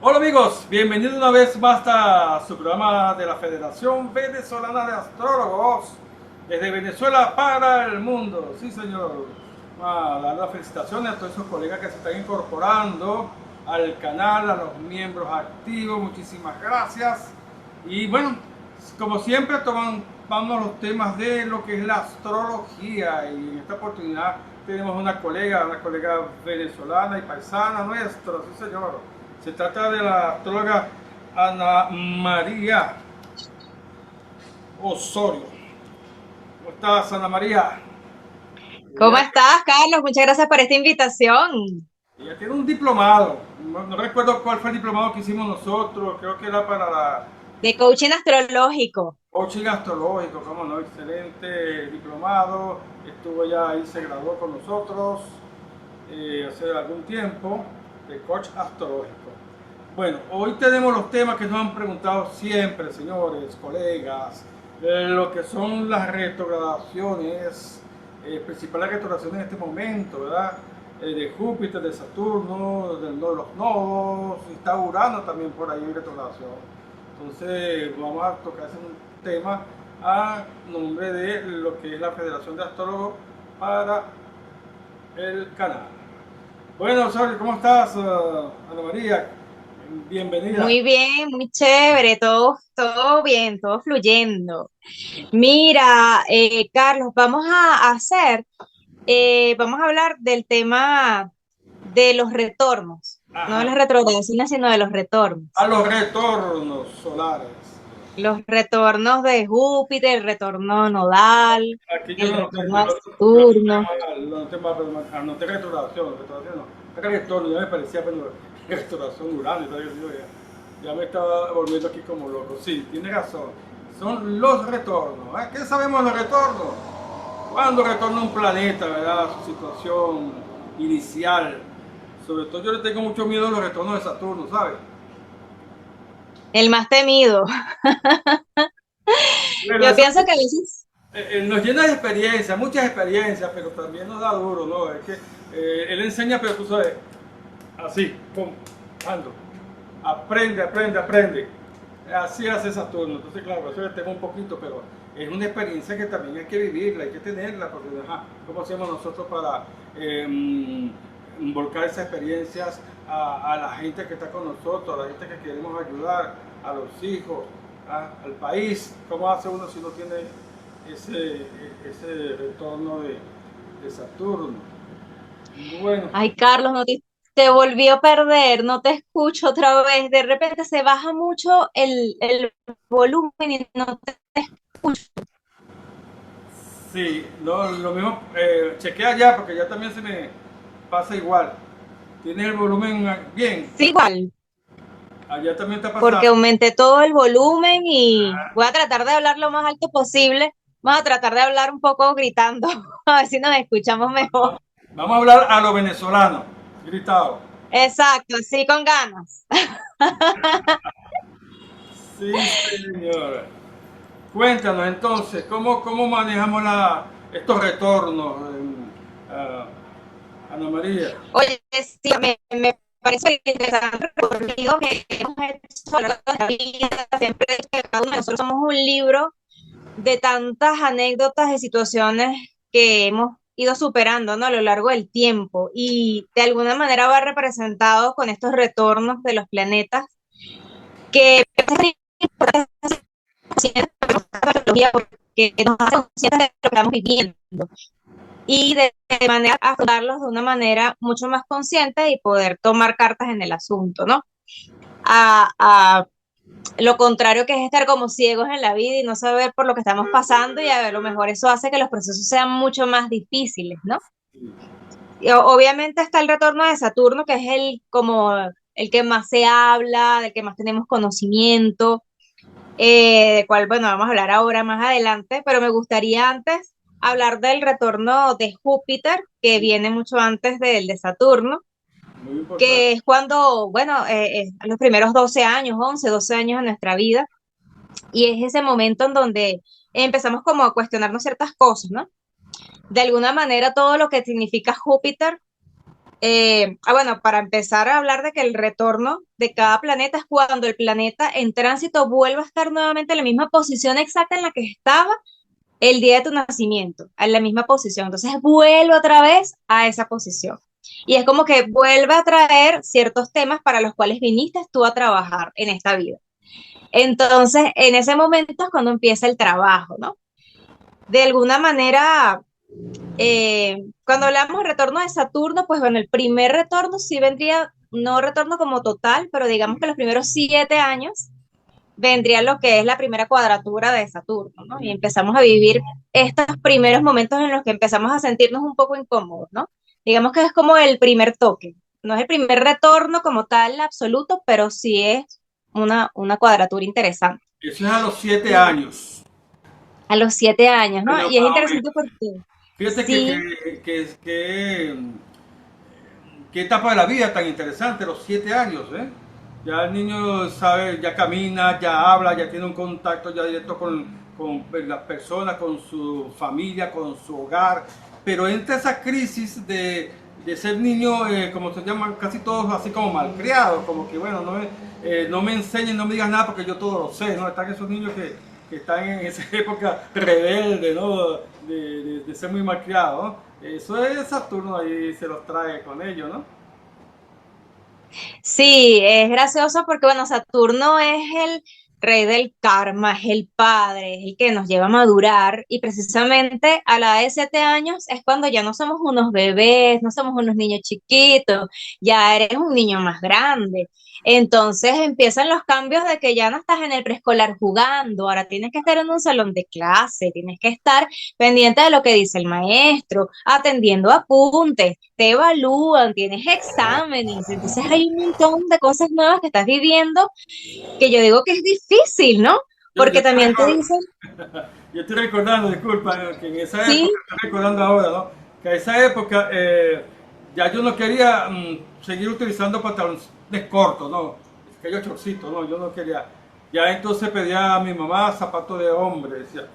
Hola amigos, bienvenidos una vez más a su programa de la Federación Venezolana de Astrólogos, desde Venezuela para el mundo. Sí señor, dar las felicitaciones a todos esos colegas que se están incorporando al canal, a los miembros activos, muchísimas gracias. Y bueno, como siempre tomamos los temas de lo que es la astrología y en esta oportunidad tenemos una colega venezolana y paisana nuestra, sí señor. Se trata de la astróloga Ana María Osorio. ¿Cómo estás, Ana María? ¿Cómo Ella, estás, Carlos? Muchas gracias por esta invitación ella tiene un diplomado. No recuerdo cuál fue el diplomado que hicimos nosotros. Creo que era para la de coaching astrológico. coaching astrológico. Cómo no, excelente diplomado. Estuvo ya ahí, se graduó con nosotros hace algún tiempo de coach astrológico. Bueno, hoy tenemos los temas que nos han preguntado siempre, señores, colegas, lo que son las retrogradaciones, principales retrogradaciones en este momento, ¿verdad? De Júpiter, de Saturno, de los nodos, está Urano también por ahí en retrogradación. Entonces, vamos a tocar ese tema a nombre de lo que es la Federación de Astrólogos para el canal. Bueno, Sori, ¿cómo estás, Ana María? Bienvenida. Muy bien, muy chévere, todo bien, todo fluyendo. Mira, Carlos, vamos a hablar del tema de los retornos, no de Ajá. las retrogradaciones, sino de los A retornos. los retornos solares. Los retornos de Júpiter, el retorno nodal, Aquí yo el lo noté, retorno de lo noté Saturno. mal, lo noté mal, pero anoté restauración no. Era retorno, ya me parecía, pero restauración Urano y todo eso, ya me estaba volviendo aquí como loco. Sí, tiene razón. Son los retornos. ¿Qué sabemos de los retornos? Cuando retorna un planeta, ¿verdad? Su situación inicial. Sobre todo yo le tengo mucho miedo a los retornos de Saturno, ¿sabes? El más temido. Bueno, Yo eso pienso que a veces nos llena de experiencia, muchas experiencias, pero también nos da duro, ¿no? Es que él enseña, pero tú sabes, así, pum, ando. Aprende, aprende, aprende. Así hace Saturno. Entonces, claro, eso le tengo un poquito, pero es una experiencia que también hay que vivirla, hay que tenerla, porque, ajá, ¿cómo hacemos nosotros para volcar esas experiencias a la gente que está con nosotros, a la gente que queremos ayudar, a los hijos, al país? ¿Cómo hace uno si no tiene ese retorno de Saturno? Bueno, ay, Carlos, te volví a perder, no te escucho otra vez. De repente se baja mucho el volumen y no te escucho. sí, no, lo mismo, chequea ya porque ya también se me pasa igual. ¿Tienes el volumen bien? Sí, igual, Allá también está porque pasando. aumenté todo el volumen y voy a tratar de hablar lo más alto posible. Vamos a tratar de hablar un poco gritando, a ver si nos escuchamos mejor. Vamos a hablar a lo venezolano, gritado. Exacto, sí, con ganas. Sí, señora. Cuéntanos entonces, ¿cómo manejamos estos retornos, ah, Ana María? Oye, sí, me parece interesante el recorrido que hemos hecho a lo largo de la vida. Siempre he dicho que cada uno de nosotros somos un libro de tantas anécdotas y situaciones que hemos ido superando, ¿no? A lo largo del tiempo y de alguna manera va representado con estos retornos de los planetas que porque nos hace conscientes de lo que estamos viviendo y de manera afrontarlos de una manera mucho más consciente y poder tomar cartas en el asunto, ¿no? A lo contrario que es estar como ciegos en la vida y no saber por lo que estamos pasando y a lo mejor eso hace que los procesos sean mucho más difíciles, ¿no? Y obviamente está el retorno de Saturno, que es el como el que más se habla, del que más tenemos conocimiento, de cual, bueno, vamos a hablar ahora más adelante, pero me gustaría antes hablar del retorno de Júpiter, que viene mucho antes del de Saturno, Muy importante. que es cuando, bueno, los primeros 12 años, 11 12 años de nuestra vida, y es ese momento en donde empezamos como a cuestionarnos ciertas cosas, ¿no? De alguna manera todo lo que significa Júpiter bueno, para empezar a hablar de que el retorno de cada planeta es cuando el planeta en tránsito vuelve a estar nuevamente en la misma posición exacta en la que estaba el día de tu nacimiento, en la misma posición. Entonces vuelve otra vez a esa posición. Y es como que vuelve a traer ciertos temas para los cuales viniste tú a trabajar en esta vida. Entonces, en ese momento es cuando empieza el trabajo, ¿no? De alguna manera, cuando hablamos de retorno de Saturno, pues bueno, el primer retorno sí vendría, no retorno como total, pero digamos que los primeros 7 años vendría lo que es la primera cuadratura de Saturno, ¿no? Y empezamos a vivir estos primeros momentos en los que empezamos a sentirnos un poco incómodos, ¿no? Digamos que es como el primer toque. No es el primer retorno como tal absoluto, pero sí es una cuadratura interesante. Eso es a los 7 años. A los 7 años, ¿no? Bueno, Y es más o menos. interesante porque Fíjate sí, qué etapa de la vida tan interesante, los 7 años, ¿eh? Ya el niño sabe, ya camina, ya habla, ya tiene un contacto ya directo con las personas, con su familia, con su hogar, pero entra esa crisis de ser niño, como se llaman casi todos así como malcriados, como que bueno, no me enseñen, no me digas nada porque yo todo lo sé, ¿no? Están esos niños que están en esa época rebelde, ¿no? De ser muy malcriados, ¿no? Eso es Saturno ahí se los trae con ellos, ¿no? sí, es gracioso porque, bueno, Saturno es el rey del karma, es el padre, es el que nos lleva a madurar y precisamente a la edad de 7 años es cuando ya no somos unos bebés, no somos unos niños chiquitos, ya eres un niño más grande. Entonces empiezan los cambios de que ya no estás en el preescolar jugando, ahora tienes que estar en un salón de clase, tienes que estar pendiente de lo que dice el maestro, atendiendo apuntes, te evalúan, tienes exámenes, entonces hay un montón de cosas nuevas que estás viviendo que yo digo que es difícil, ¿no? Yo Porque estoy también te dicen, yo estoy recordando, disculpa, que en esa sí, época, estoy recordando ahora, ¿no? Que en esa época ya yo no quería seguir utilizando pantalones cortos, ¿no? Aquellos chorcitos, ¿no? Yo no quería. Ya entonces pedía a mi mamá zapatos de hombre, decía,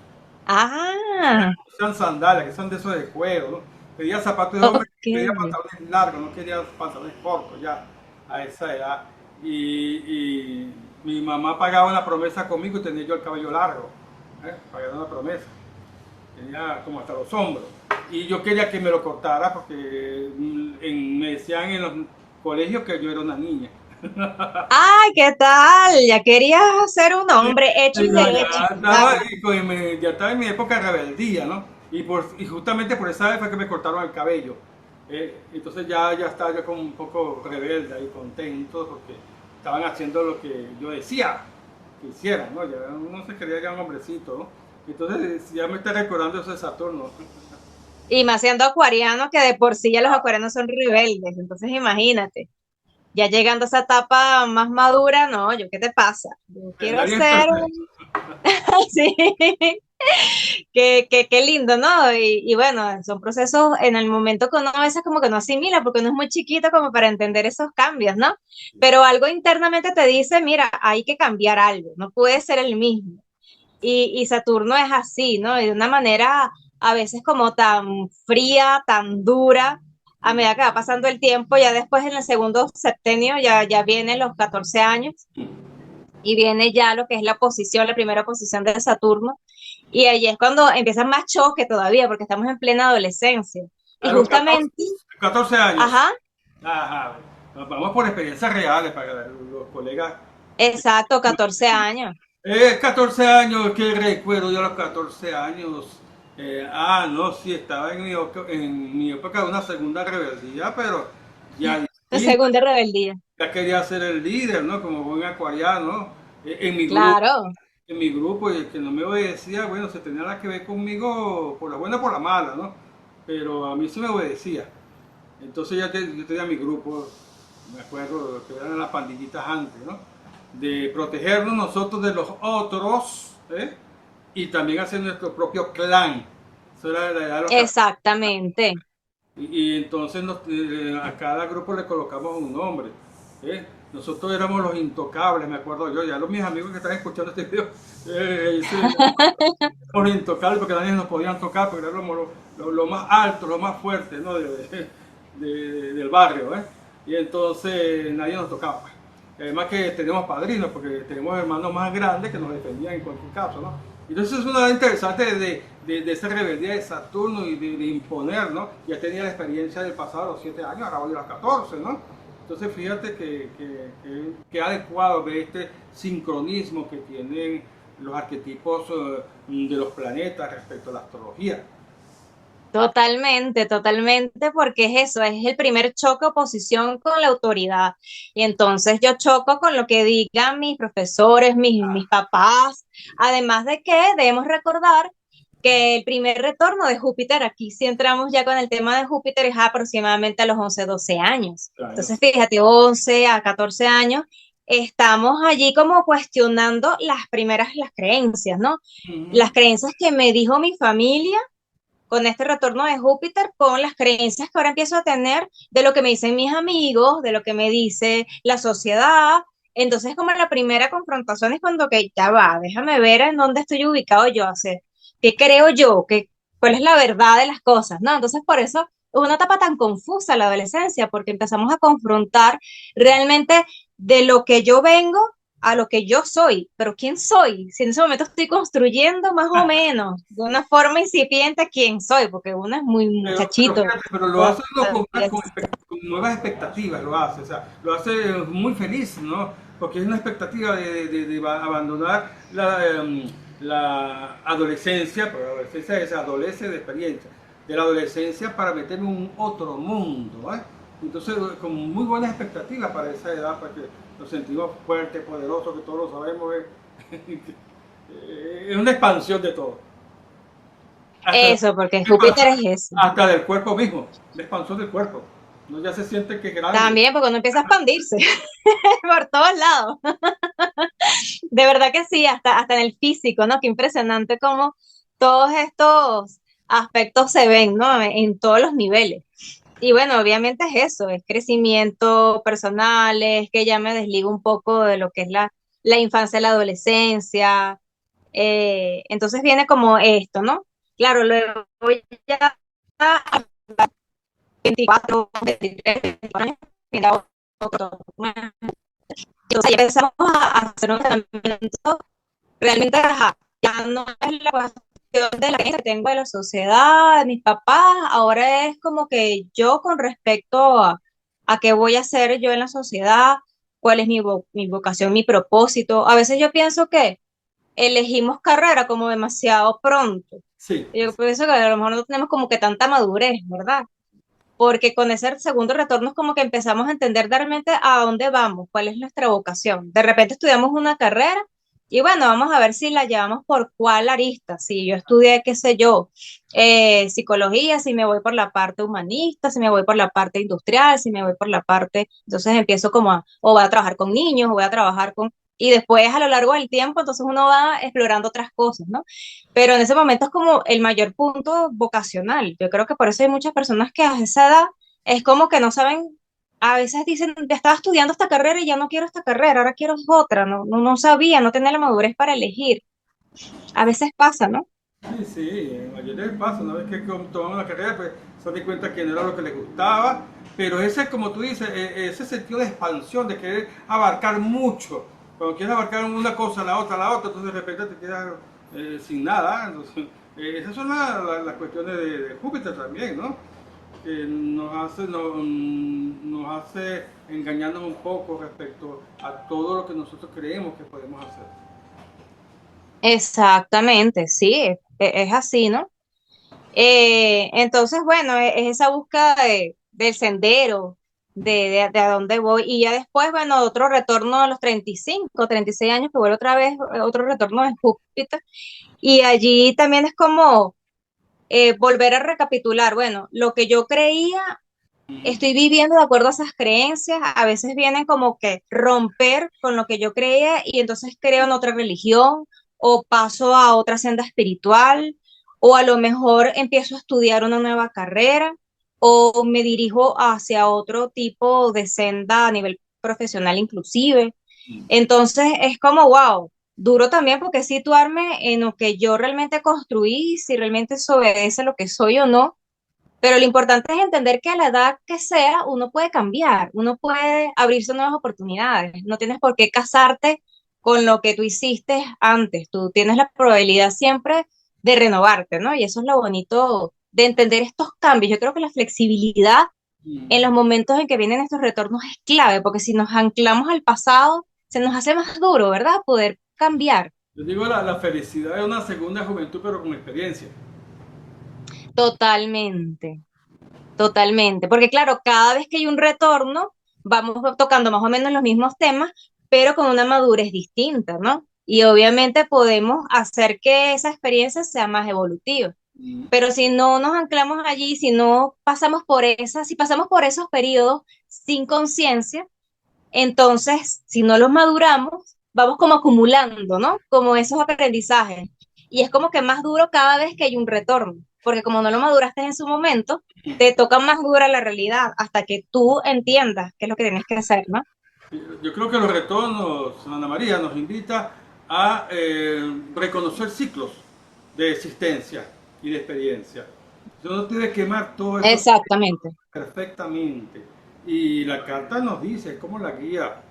ah, no sean sandalias, que son de esos de cuero, ¿no? Pedía zapatos de hombre ok, y pedía pantalones largos, no quería pantalones cortos ya a esa edad. Y mi mamá pagaba una promesa conmigo y tenía yo el cabello largo, pagaba una promesa, tenía como hasta los hombros. Y yo quería que me lo cortara porque me decían en los colegios que yo era una niña. ay, ¿qué tal? Ya querías ser un hombre hecho y derecho, claro. Ya estaba en mi época de rebeldía, ¿no? Y justamente por esa vez fue que me cortaron el cabello. Entonces ya estaba yo como un poco rebelde y contento porque estaban haciendo lo que yo decía que hicieran, ¿no? Ya uno se creía ya un hombrecito, ¿no? Entonces ya me está recordando eso de Saturno. Y más siendo acuariano, que de por sí ya los acuarianos son rebeldes, entonces imagínate, ya llegando a esa etapa más madura, no, yo, ¿qué te pasa? Yo quiero Nadie es ser perfecto. sí, qué lindo, ¿no? Y bueno, son procesos en el momento que uno a veces como que no asimila, porque uno es muy chiquito como para entender esos cambios, ¿no? Pero algo internamente te dice, mira, hay que cambiar algo, no puede ser el mismo. Y Saturno es así, ¿no? Y de una manera a veces como tan fría, tan dura, a medida que va pasando el tiempo, ya después en el segundo septenio ya vienen los 14 años y viene ya lo que es la posición, la primera posición de Saturno. Y ahí es cuando empieza más choque todavía, porque estamos en plena adolescencia. Y A los justamente, 14 años. ajá, Ajá. Vamos por experiencias reales para los colegas. exacto, 14 años. 14 años, que recuerdo yo a los 14 años. No, sí, estaba en mi época de una segunda rebeldía, pero ya La distinta. segunda rebeldía. Ya quería ser el líder, ¿no? Como buen acuariano, en mi grupo. Claro, En mi grupo, y el que no me obedecía, bueno, se tenía nada que ver conmigo por la buena o por la mala, ¿no? Pero a mí sí me obedecía. Entonces yo tenía mi grupo, me acuerdo que eran las pandillitas antes, ¿no? De protegernos nosotros de los otros, ¿eh? Y también hacer nuestro propio clan. Eso era la edad de los 14. exactamente. Y entonces a cada grupo le colocamos un nombre. ¿Eh? Nosotros éramos los intocables, me acuerdo yo. Ya mis amigos que están escuchando este video, los intocables porque nadie nos podían tocar, porque éramos lo más alto, lo más fuerte, ¿no? del barrio, ¿eh? Y entonces nadie nos tocaba. Además que tenemos padrinos, porque tenemos hermanos más grandes que nos defendían en cualquier caso, ¿no? Entonces es una edad interesante de esa rebeldía de Saturno y de imponer, ¿no? Ya tenía la experiencia del pasado a los 7 años, ahora voy a los 14, ¿no? Entonces fíjate que adecuado ver este sincronismo que tienen los arquetipos de los planetas respecto a la astrología. Totalmente, totalmente, porque es eso, es el primer choque o oposición con la autoridad. Y entonces yo choco con lo que digan mis profesores, mis papás, además de que debemos recordar que el primer retorno de Júpiter, aquí sí entramos ya con el tema de Júpiter, es aproximadamente a los 11 12 años. Claro. Entonces, fíjate, 11 a 14 años, estamos allí como cuestionando las primeras, las creencias, ¿no? Ujú. Las creencias que me dijo mi familia con este retorno de Júpiter, con las creencias que ahora empiezo a tener de lo que me dicen mis amigos, de lo que me dice la sociedad. Entonces, como la primera confrontación es cuando que ya va, déjame ver en dónde estoy ubicado yo, hacer qué creo yo, cuál es la verdad de las cosas, ¿no? Entonces, por eso es una etapa tan confusa la adolescencia, porque empezamos a confrontar realmente de lo que yo vengo a lo que yo soy, pero ¿quién soy? Si en ese momento estoy construyendo más o menos, de una forma incipiente, ¿quién soy? Porque uno es muy Pero muchachito. fíjate, pero lo hace uno con nuevas expectativas, lo hace, o sea, lo hace muy feliz, ¿no? Porque es una expectativa de abandonar la adolescencia, pero la adolescencia es adolece de experiencia, de la adolescencia para meterme en un otro mundo, ¿eh? Entonces, con muy buenas expectativas para esa edad, para que nos sentimos fuertes, poderosos, que todos lo sabemos, es una expansión de todo. Hasta, Eso, porque Júpiter es eso. hasta del cuerpo mismo, la expansión del cuerpo. Uno ya se siente que es grande. También, porque uno empieza a expandirse por todos lados. De verdad que sí, hasta en el físico, ¿no? Qué impresionante cómo todos estos aspectos se ven, ¿no? En todos los niveles. Y bueno, obviamente es eso, es crecimiento personal, es que ya me desligo un poco de lo que es la infancia, la adolescencia. Entonces viene como esto, ¿no? Claro, luego ya a 24, 23, 24 años, viene otro. O sea, ya empezamos a hacer un tratamiento realmente, ajá, ya no es la cuestión de la que tengo de la sociedad, de mis papás, ahora es como que yo con respecto a qué voy a hacer yo en la sociedad, cuál es mi vocación, mi propósito. A veces yo pienso que elegimos carrera como demasiado pronto. Sí, Yo pienso que a lo mejor no tenemos como que tanta madurez, ¿verdad? Porque con ese segundo retorno es como que empezamos a entender realmente a dónde vamos, cuál es nuestra vocación. De repente estudiamos una carrera y bueno, vamos a ver si la llevamos por cuál arista. Si yo estudié, qué sé yo, psicología, si me voy por la parte humanista, si me voy por la parte industrial, si me voy por la parte, entonces empiezo como o voy a trabajar con niños, o voy a trabajar con... Y después a lo largo del tiempo, entonces uno va explorando otras cosas, ¿no? Pero en ese momento es como el mayor punto vocacional. Yo creo que por eso hay muchas personas que a esa edad es como que no saben, a veces dicen, ya estaba estudiando esta carrera y ya no quiero esta carrera, ahora quiero otra, no sabía, no tenía la madurez para elegir. A veces pasa, ¿no? sí, sí, ayer les pasa, una vez que tomaron la carrera, pues se dan cuenta que no era lo que les gustaba, pero ese, como tú dices, ese sentido de expansión, de querer abarcar mucho, cuando quieres abarcar una cosa, la otra, entonces de repente te quedas sin nada, entonces, esas son las cuestiones de Júpiter también, ¿no? Que nos hace engañarnos un poco respecto a todo lo que nosotros creemos que podemos hacer. Exactamente, sí, es así, ¿no? Entonces, bueno, es esa búsqueda del sendero, de a dónde voy. Y ya después, bueno, otro retorno a los 35, 36 años, que vuelve otra vez, otro retorno de Júpiter. Y allí también es como volver a recapitular, bueno, lo que yo creía, estoy viviendo de acuerdo a esas creencias, a veces vienen como que romper con lo que yo creía y entonces creo en otra religión o paso a otra senda espiritual o a lo mejor empiezo a estudiar una nueva carrera o me dirijo hacia otro tipo de senda a nivel profesional inclusive. Entonces es como, wow, duro también porque situarme en lo que yo realmente construí, si realmente eso obedece a lo que soy o no, Pero lo importante es entender que a la edad que sea, uno puede cambiar, uno puede abrirse nuevas oportunidades. No tienes por qué casarte con lo que tú hiciste antes. Tú tienes la probabilidad siempre de renovarte, ¿no? Y eso es lo bonito de entender estos cambios. Yo creo que la flexibilidad en los momentos en que vienen estos retornos es clave, porque si nos anclamos al pasado, se nos hace más duro, ¿verdad? Poder cambiar. Yo digo, la felicidad es una segunda juventud, pero con experiencia. Totalmente. Totalmente, porque claro, cada vez que hay un retorno, vamos tocando más o menos los mismos temas, pero con una madurez distinta, ¿no? Y obviamente podemos hacer que esa experiencia sea más evolutiva. Mm. Pero si no nos anclamos allí, si no pasamos por esas, si pasamos por esos periodos sin conciencia, entonces, si no los maduramos, vamos como acumulando, ¿no? Como esos aprendizajes. Y es como que más duro cada vez que hay un retorno, porque como no lo maduraste en su momento, te toca más dura la realidad hasta que tú entiendas qué es lo que tienes que hacer, ¿no? Yo creo que los retornos, Ana María, nos invita a reconocer ciclos de existencia y de experiencia. Uno tiene que quemar todo eso Exactamente. perfectamente. Y la carta nos dice, es como la guía,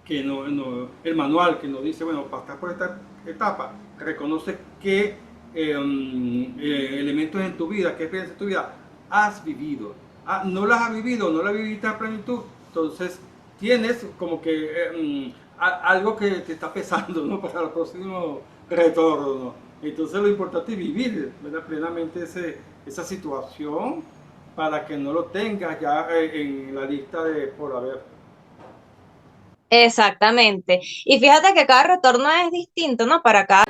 el manual que nos dice, bueno, pasar por esta etapa, reconoce qué elementos en tu vida, qué experiencias en tu vida has vivido. Ah, no las has vivido, no las viviste a plenitud, entonces tienes como que algo que te está pesando, ¿no? Para el próximo retorno, ¿no? Entonces lo importante es vivir, ¿verdad? Plenamente esa situación para que no lo tengas ya en la lista de por haber. Exactamente. Y fíjate que cada retorno es distinto, ¿no? Para cada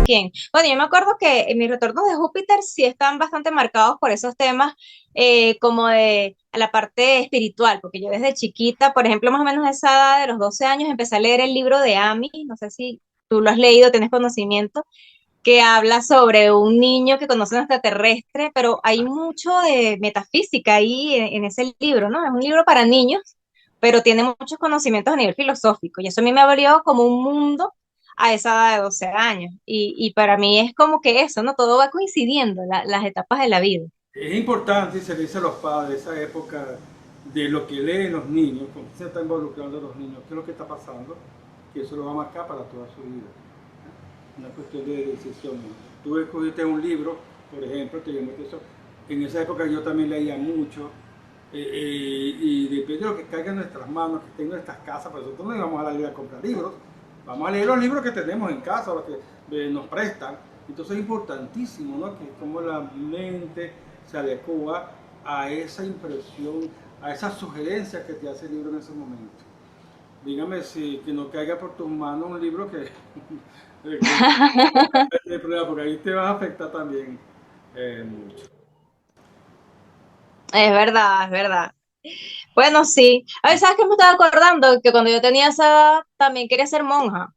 quien. Bueno, yo me acuerdo que mis retornos de Júpiter sí están bastante marcados por esos temas como de la parte espiritual, porque yo desde chiquita, por ejemplo, más o menos a esa edad de los 12 años, empecé a leer el libro de Amy, no sé si tú lo has leído, tienes conocimiento, que habla sobre un niño que conoce a un extraterrestre, pero hay mucho de metafísica ahí en ese libro, ¿no? Es un libro para niños, pero tiene muchos conocimientos a nivel filosófico, y eso a mí me abrió como un mundo a esa edad de 12 años, y para mí es como que eso, ¿no? Todo va coincidiendo, las etapas de la vida. Es importante, y se le dice a los padres, esa época de lo que leen los niños, con qué se está involucrando los niños, qué es lo que está pasando, que eso lo va a marcar para toda su vida. Una cuestión de decisión. Tú escogiste un libro, por ejemplo, que yo me eso. En esa época yo también leía mucho, y depende de lo que caiga en nuestras manos, que tenga en nuestras casas, pues nosotros no íbamos a la librería a comprar libros, vamos a leer los libros que tenemos en casa, los que nos prestan. Entonces es importantísimo, ¿no? Que como la mente se adecua a esa impresión, a esa sugerencia que te hace el libro en ese momento. Dígame si que no caiga por tus manos un libro que, porque ahí te va a afectar también mucho. Es verdad, es verdad. Bueno, sí. A ver, ¿sabes qué me estaba acordando? Que cuando yo tenía esa edad también quería ser monja.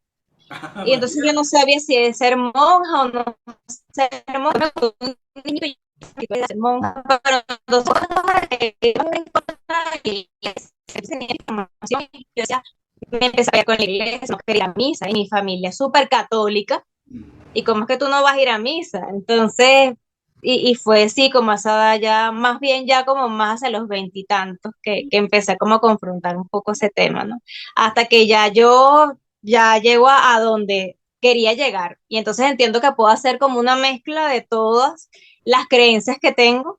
Y entonces yo María, no sabía si es ser monja o no ser monja. Un niño y quería ser monja, pero entonces tenía información, yo decía, me empecé a ir con la iglesia, no quería ir a misa, y mi familia es súper católica, y cómo es que tú no vas a ir a misa. Entonces, y fue así como a esa edad ya, más bien ya como más hacia los veintitantos, que empecé como a confrontar un poco ese tema, ¿no? Hasta que ya yo ya llego a donde quería llegar. Y entonces entiendo que puedo hacer como una mezcla de todas las creencias que tengo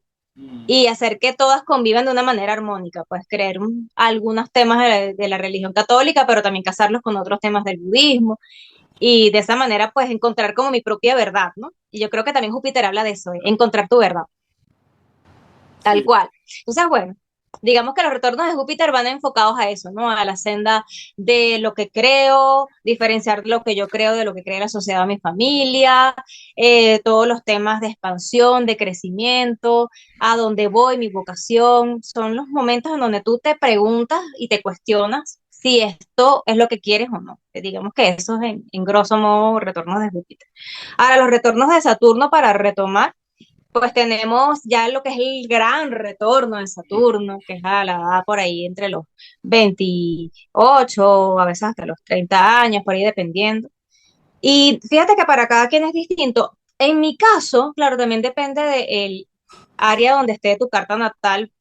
y hacer que todas convivan de una manera armónica, pues creer algunos temas de la religión católica, pero también casarlos con otros temas del budismo y de esa manera pues encontrar como mi propia verdad, ¿no? Y yo creo que también Júpiter habla de eso, encontrar tu verdad, tal sí, cual. Entonces, bueno, digamos que los retornos de Júpiter van enfocados a eso, ¿no? A la senda de lo que creo, diferenciar lo que yo creo de lo que cree la sociedad, mi familia, todos los temas de expansión, de crecimiento, a dónde voy, mi vocación, son los momentos en donde tú te preguntas y te cuestionas si esto es lo que quieres o no. Digamos que eso es en grosso modo retornos de Júpiter. Ahora, los retornos de Saturno para retomar. pues tenemos ya lo que es el gran retorno de Saturno, que es a la edad por ahí entre los 28, a veces hasta los 30 años, por ahí dependiendo. Y fíjate que para cada quien es distinto. En mi caso, claro, también depende del área donde esté tu carta natal,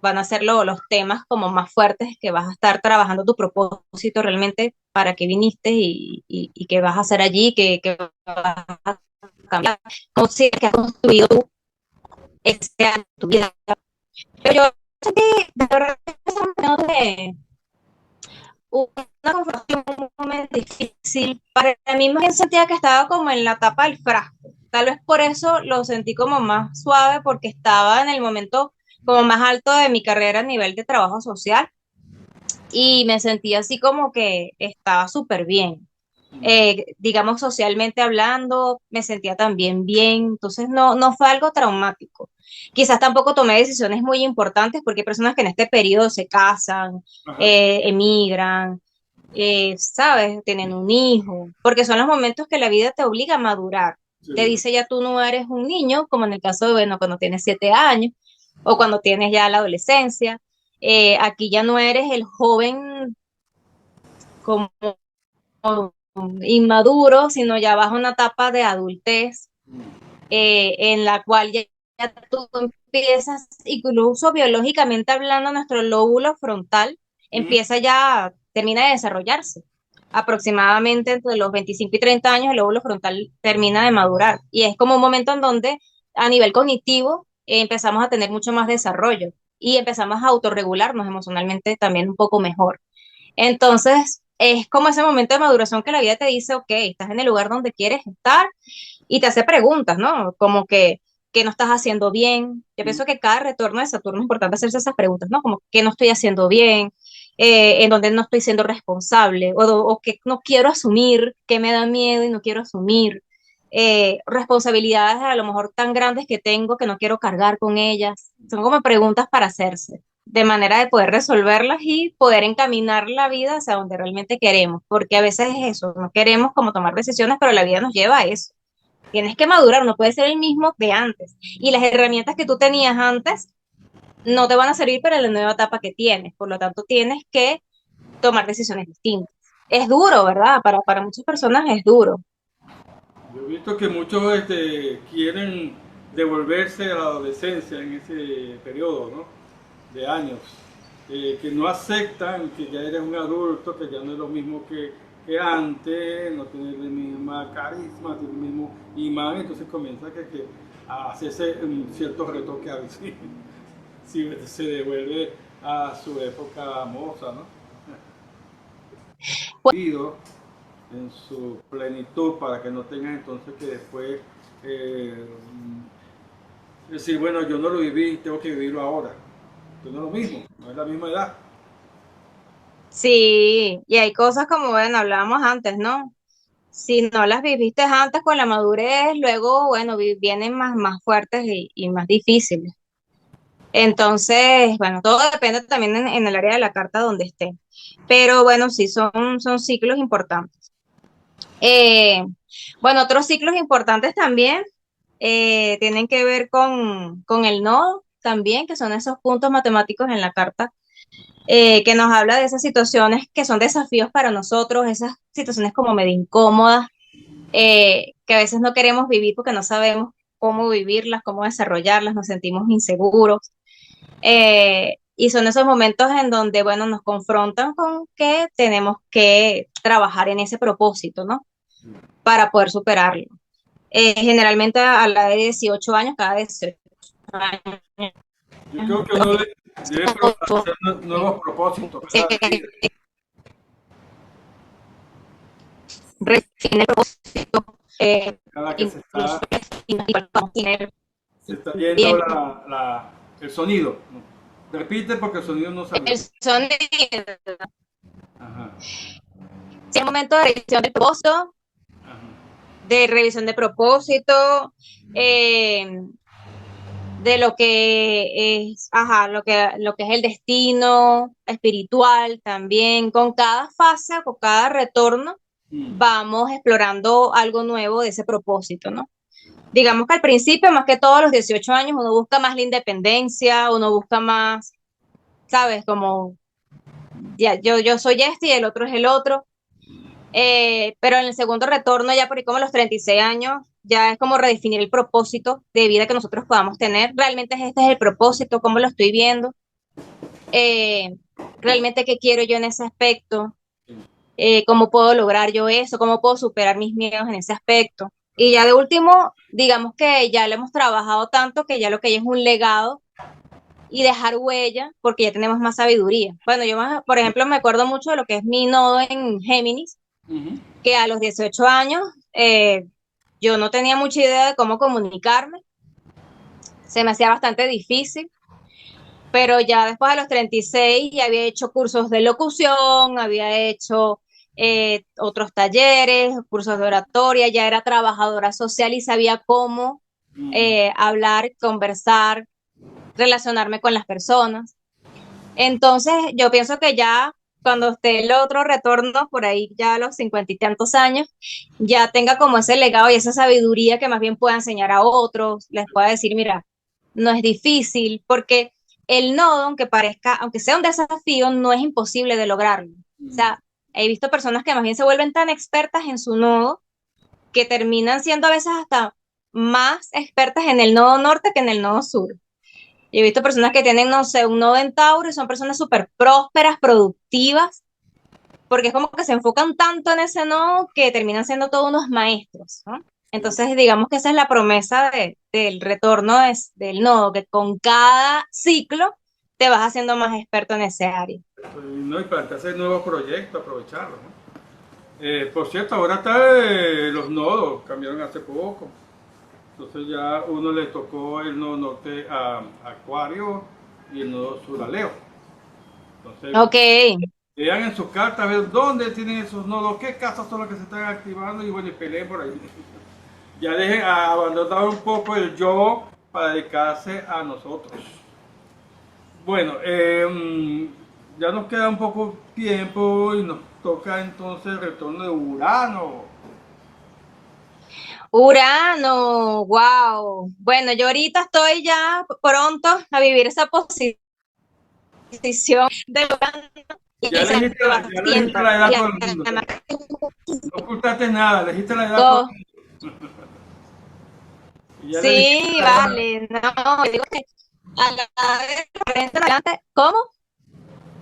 van a ser los temas como más fuertes que vas a estar trabajando tu propósito realmente para qué viniste y qué vas a hacer allí, qué vas a cambiar, cómo sientes que has construido tú este año tu vida. Pero yo sentí de verdad de una confrontación, un momento difícil. Para mí más bien sentía que estaba como en la tapa del frasco. Tal vez por eso lo sentí como más suave, porque estaba en el momento como más alto de mi carrera a nivel de trabajo social y me sentía así como que estaba súper bien. Digamos, socialmente hablando, me sentía también bien, entonces no fue algo traumático. Quizás tampoco tomé decisiones muy importantes porque hay personas que en este periodo se casan, Ajá. emigran, ¿sabes? Tienen un hijo, porque son los momentos que la vida te obliga a madurar. Te Sí. dice ya tú no eres un niño, como en el caso de, bueno, cuando tienes 7 años o cuando tienes ya la adolescencia. Aquí ya no eres el joven como inmaduro, sino ya vas a una etapa de adultez en la cual ya tú empiezas, incluso biológicamente hablando, nuestro lóbulo frontal Mm. empieza ya, termina de desarrollarse. Aproximadamente entre los 25 y 30 años el lóbulo frontal termina de madurar y es como un momento en donde a nivel cognitivo empezamos a tener mucho más desarrollo y empezamos a autorregularnos emocionalmente también un poco mejor. Entonces, es como ese momento de maduración que la vida te dice, ok, estás en el lugar donde quieres estar y te hace preguntas, ¿no? Como que, ¿qué no estás haciendo bien? Yo pienso que cada retorno de Saturno es importante hacerse esas preguntas, ¿no? Como, ¿qué no estoy haciendo bien? En donde no estoy siendo responsable o que no quiero asumir, que me da miedo y no quiero asumir. Responsabilidades a lo mejor tan grandes que tengo que no quiero cargar con ellas. Son como preguntas para hacerse de manera de poder resolverlas y poder encaminar la vida hacia donde realmente queremos, porque a veces es eso, no queremos como tomar decisiones, pero la vida nos lleva a eso. Tienes que madurar, no puede ser el mismo de antes. Y las herramientas que tú tenías antes no te van a servir para la nueva etapa que tienes, por lo tanto tienes que tomar decisiones distintas. Es duro, ¿verdad? Para muchas personas es duro. Yo he visto que muchos quieren devolverse a la adolescencia en ese periodo, ¿no? De años, que no aceptan que ya eres un adulto, que ya no es lo mismo que antes, no tiene el mismo carisma, tiene el mismo imán, entonces comienza a hacerse un cierto retoque a ver si se devuelve a su época moza, ¿no? Pues, Vivido en su plenitud para que no tengas entonces que después eh, decir, bueno, yo no lo viví, tengo que vivirlo ahora. Entonces no es lo mismo, no es la misma edad. sí, y hay cosas como, bueno, hablábamos antes, ¿no? Si no las viviste antes con la madurez, luego, bueno, vienen más fuertes y más difíciles. Entonces, bueno, todo depende también en el área de la carta donde esté. Pero bueno, sí, son ciclos importantes. Eh, bueno, otros ciclos importantes también tienen que ver con el nodo también, que son esos puntos matemáticos en la carta, que nos habla de esas situaciones que son desafíos para nosotros, esas situaciones como medio incómodas, que a veces no queremos vivir porque no sabemos cómo vivirlas, cómo desarrollarlas, nos sentimos inseguros. Y son esos momentos en donde, bueno, nos confrontan con que tenemos que trabajar en ese propósito, ¿no? Para poder superarlo. Generalmente a la de 18 años, cada 18 años, Yo creo que uno debe hacer nuevos propósitos, ¿verdad? De eh, vida. redefine el propósito, Cada que incluso se está yendo el sonido. ¿No? Repite porque el sonido no salió. el sonido. Ajá, Si es momento de revisión del propósito, ajá. eh, de lo que es, ajá, lo que es el destino espiritual también. Con cada fase, con cada retorno, Mm. vamos explorando algo nuevo de ese propósito, ¿no? Digamos que al principio, más que todos los 18 años, uno busca más la independencia, uno busca más, ¿sabes? Como ya, yo soy este y el otro es el otro. Pero en el segundo retorno, ya por ahí como a los 36 años, ya es como redefinir el propósito de vida que nosotros podamos tener. Realmente este es el propósito, cómo lo estoy viendo, eh, realmente qué quiero yo en ese aspecto, cómo puedo lograr yo eso, cómo puedo superar mis miedos en ese aspecto. Y ya de último, digamos que ya lo hemos trabajado tanto que ya lo que hay es un legado y dejar huella, porque ya tenemos más sabiduría. Bueno, yo, por ejemplo, me acuerdo mucho de lo que es mi nodo en Géminis, Ujú. que a los 18 años yo no tenía mucha idea de cómo comunicarme, se me hacía bastante difícil, pero ya después de los 36 ya había hecho cursos de locución, había hecho otros talleres, cursos de oratoria, ya era trabajadora social y sabía cómo Mm. hablar, conversar, relacionarme con las personas. Entonces, yo pienso que ya cuando esté el otro retorno, por ahí ya a los 50 y tantos años, ya tenga como ese legado y esa sabiduría que más bien pueda enseñar a otros, les pueda decir, mira, no es difícil, porque el nodo, aunque parezca, aunque sea un desafío, no es imposible de lograrlo. O Mm. sea, he visto personas que más bien se vuelven tan expertas en su nodo que terminan siendo a veces hasta más expertas en el nodo norte que en el nodo sur. Yo he visto personas que tienen, no sé, un nodo en Tauro y son personas súper prósperas, productivas, porque es como que se enfocan tanto en ese nodo que terminan siendo todos unos maestros, ¿no? Entonces, digamos que esa es la promesa del retorno del nodo, que con cada ciclo te vas haciendo más experto en ese área. No, y plantearse nuevos proyectos, aprovecharlos, ¿no? Por cierto, ahora está los nodos, cambiaron hace poco. Entonces ya uno le tocó el nodo norte a Acuario y el nodo sur a Leo. Entonces, Ok, vean en sus cartas a ver dónde tienen esos nodos, qué casas son las que se están activando y bueno, y peleen por ahí. Ya dejen abandonar un poco el yo para dedicarse a nosotros. Bueno, ya nos queda un poco tiempo y nos toca entonces el retorno de Urano. Urano, wow. Bueno, yo ahorita estoy ya pronto a vivir esa posición de Urano y se me va Ya le dijiste haciendo. la edad a Y todo el mundo. además, No ocultaste nada, le dijiste la edad a todo el mundo. Y ya le dijiste sí, la edad. vale, no, yo digo que a la edad de 40 en adelante, ¿cómo?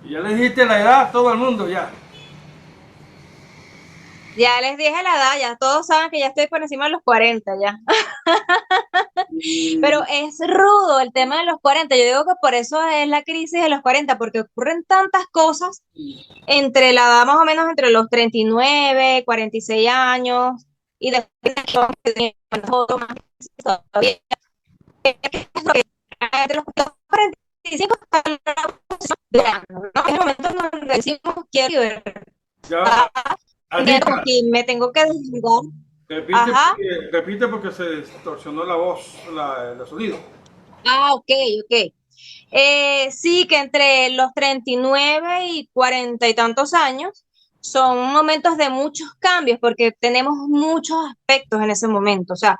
Y ya le dijiste la edad a todo el mundo, ya. Ya les dije la edad, ya todos saben que ya estoy por encima de los 40 ya. Pero Y es rudo el tema de los 40. Yo digo que por eso es la crisis de los 40 porque ocurren tantas cosas entre la edad más o menos entre los 39, 46 años y después todavía entre los 45 hasta la verano, ¿no? Es el momento en donde decimos quiero libertad, ya, como Anita, que me tengo que desligar. Ajá. repite porque se distorsionó la voz, el sonido. Ah, ok, ok. Sí, que entre los 39 y 40 y tantos años son momentos de muchos cambios porque tenemos muchos aspectos en ese momento. O sea,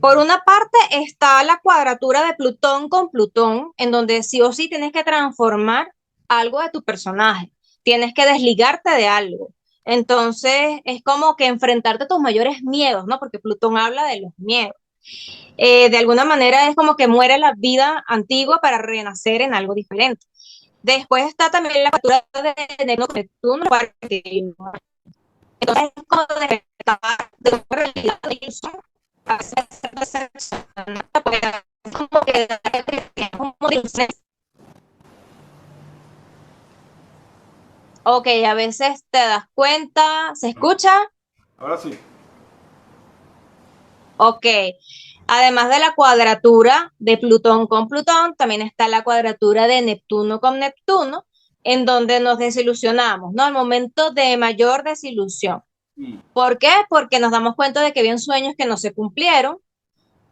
por una parte está la cuadratura de Plutón con Plutón, en donde sí o sí tienes que transformar algo de tu personaje, tienes que desligarte de algo. Entonces es como que enfrentarte a tus mayores miedos, ¿no? Porque Plutón habla de los miedos. De alguna manera es como que muere la vida antigua para renacer en algo diferente. Después está también la factura de Neptuno, entonces es como despertar de una realidad de ilusión a ser decepcionante, porque es como que es como ilusión. Ok, a veces te das cuenta, ¿se escucha? Ahora sí. Ok. Además de la cuadratura de Plutón con Plutón, también está la cuadratura de Neptuno con Neptuno, en donde nos desilusionamos, ¿no? El momento de mayor desilusión. Mm. ¿Por qué? Porque nos damos cuenta de que había sueños que no se cumplieron,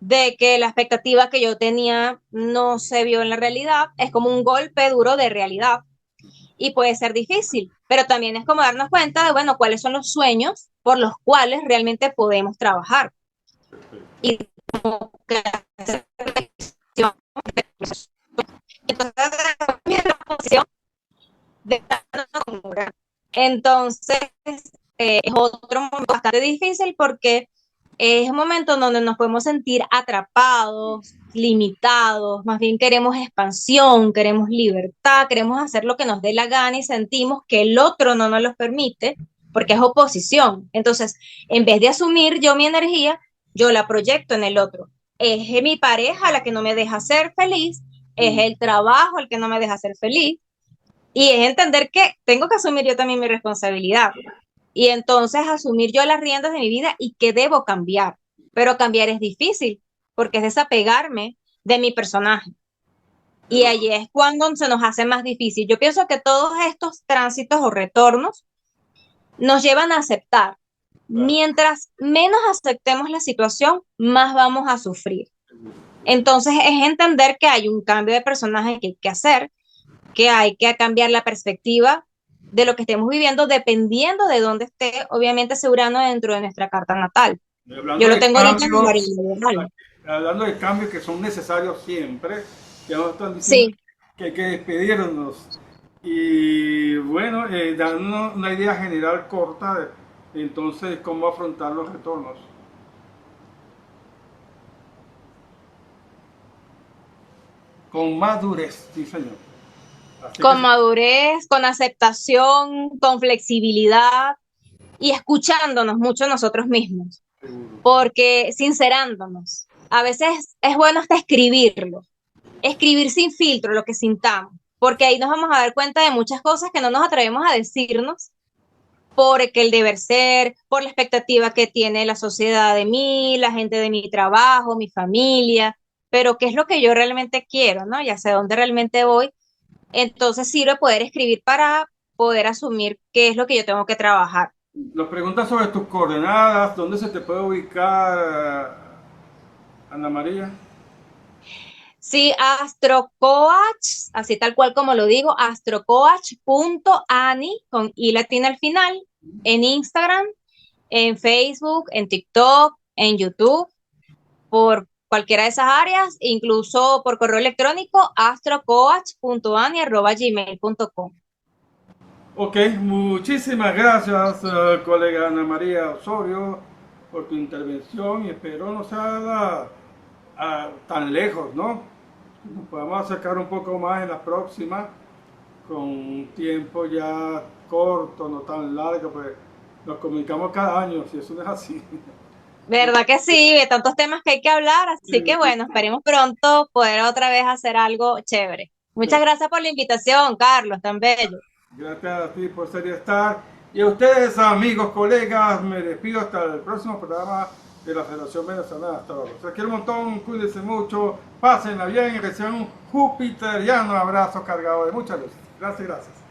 de que la expectativa que yo tenía no se vio en la realidad. Es como un golpe duro de realidad y puede ser difícil, pero también es como darnos cuenta de, bueno, cuáles son los sueños por los cuales realmente podemos trabajar. Y que hacer reflexión. Entonces, mira la posición de entonces, es otro momento bastante difícil porque es un momento donde nos podemos sentir atrapados, limitados, más bien queremos expansión, queremos libertad, queremos hacer lo que nos dé la gana y sentimos que el otro no nos lo permite porque es oposición. Entonces, en vez de asumir yo mi energía, yo la proyecto en el otro. Es mi pareja la que no me deja ser feliz, es el trabajo el que no me deja ser feliz, y es entender que tengo que asumir yo también mi responsabilidad. Y entonces asumir yo las riendas de mi vida y que debo cambiar. Pero cambiar es difícil porque es desapegarme de mi personaje. Y Pero, allí es cuando se nos hace más difícil. Yo pienso que todos estos tránsitos o retornos nos llevan a aceptar. claro, Mientras menos aceptemos la situación, más vamos a sufrir. Entonces es entender que hay un cambio de personaje que hay que hacer, que hay que cambiar la perspectiva de lo que estemos viviendo dependiendo de dónde esté, obviamente, ese Urano dentro de nuestra carta natal. Yo hablando lo de tengo ahorita en el área cambios, laboral. hablando de cambios que son necesarios siempre, ya nos están diciendo Sí, que hay que despedirnos. Y bueno, dando una idea general corta de entonces cómo afrontar los retornos. Con madurez, sí señor. Así que con madurez, con aceptación, con flexibilidad y escuchándonos mucho nosotros mismos, seguro. porque sincerándonos. A veces es bueno hasta escribirlo, escribir sin filtro lo que sintamos, porque ahí nos vamos a dar cuenta de muchas cosas que no nos atrevemos a decirnos porque el deber ser, por la expectativa que tiene la sociedad de mí, la gente de mi trabajo, mi familia, pero qué es lo que yo realmente quiero, ¿no? Y hacia dónde realmente voy. Entonces sirve poder escribir para poder asumir qué es lo que yo tengo que trabajar. Nos preguntas sobre tus coordenadas, dónde se te puede ubicar, Ana María. Sí, astrocoach, así tal cual como lo digo, astrocoach.ani con i latina al final, en Instagram, en Facebook, en TikTok, en YouTube, por cualquiera de esas áreas, incluso por correo electrónico astrocoach.ani@gmail.com. Ok, muchísimas gracias, colega Ana María Osorio, por tu intervención y espero no sea tan lejos, ¿no? Nos podemos acercar un poco más en la próxima, con un tiempo ya corto, no tan largo, pues nos comunicamos cada año, si eso no es así. ¿Verdad que sí? De tantos temas que hay que hablar, así que bueno, esperemos pronto poder otra vez hacer algo chévere. Muchas gracias por la invitación, Carlos, tan bello. Gracias a ti por ser y estar. Y a ustedes, amigos, colegas, me despido hasta el próximo programa de la Federación Venezolana de Astrólogos. Les quiero un montón, cuídense mucho, pásenla bien y reciban un jupiteriano abrazo cargado de mucha luz. Gracias, gracias.